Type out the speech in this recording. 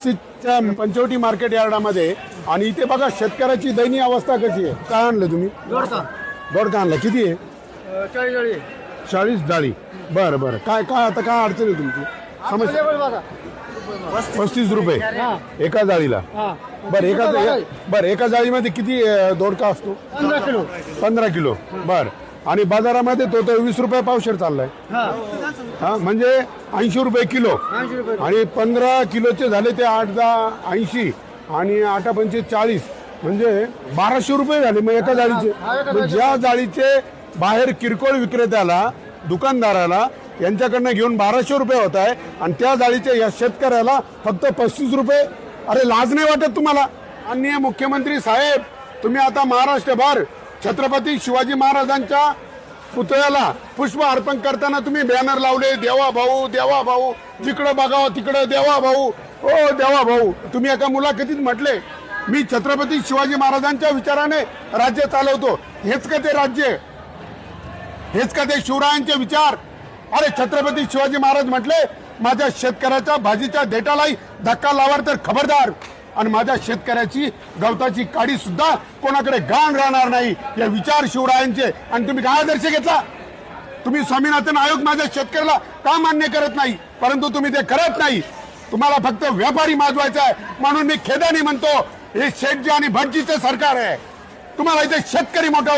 Panchavati market यार्डामध्ये आणि इथे बघा शेतकऱ्याची दयनीय अवस्था कशी आहे. काय आणलं तुम्ही? दोडका आणला. किती आहे? 40 जाळी. बरं बरं. काय काय आता काय अडचण आहे तुमची? समस्या 35 रुपये एका जाळीला. बरं एका जाळीमध्ये किती दोडका असतो? 15 किलो. बरं. आणि बाजारामध्ये तो 20 रुपये पावशेर चाललाय. हा म्हणजे 80 रुपये किलो. आणि 15 किलोचे झाले ते 8 10 80 आणि 8 पंचे 40 म्हणजे 1200 रुपये झाले मग एका जाळीचे. ज्या जाळीचे बाहेर किरकोळ विक्रेत्याला दुकानदाराला यांच्याकडनं घेऊन 1200 रुपये होत आहे आणि त्या जाळीचे या शेतकऱ्याला फक्त 35 रुपये. अरे लाज नाही वाटत तुम्हाला? माननीय मुख्यमंत्री साहेब, तुम्ही आता महाराष्ट्रभर छत्रपती शिवाजी महाराजांच्या पुतळ्याला पुष्प अर्पण करताना तुम्ही बॅनर लावले, देवा भाऊ देवा भाऊ, जिकडं बघावं तिकडं देवा भाऊ, ओ देवा भाऊ. तुम्ही एका मुलाखतीत म्हटले मी छत्रपती शिवाजी महाराजांच्या विचाराने राज्य चालवतो. हेच का ते राज्य? हेच का ते शिवरायांचे विचार? अरे छत्रपती शिवाजी महाराज म्हटले माझ्या शेतकऱ्याच्या भाजीच्या देठालाही धक्का लावार तर खबरदार. आणि माझ्या शेतकऱ्याची गवताची काडी सुद्धा कोणाकडे गाण राहणार नाही या विचार शिवरायांचे. आणि तुम्ही काय आदर्श घेतला? तुम्ही स्वामीनाथन आयोग माझ्या शेतकऱ्याला का मान्य करत नाही? परंतु तुम्ही ते करत नाही. तुम्हाला फक्त व्यापारी माजवायचा आहे. म्हणून मी खेदाने म्हणतो हे शेठजी आणि भटजीचे सरकार आहे. तुम्हाला इथे शेतकरी मोठा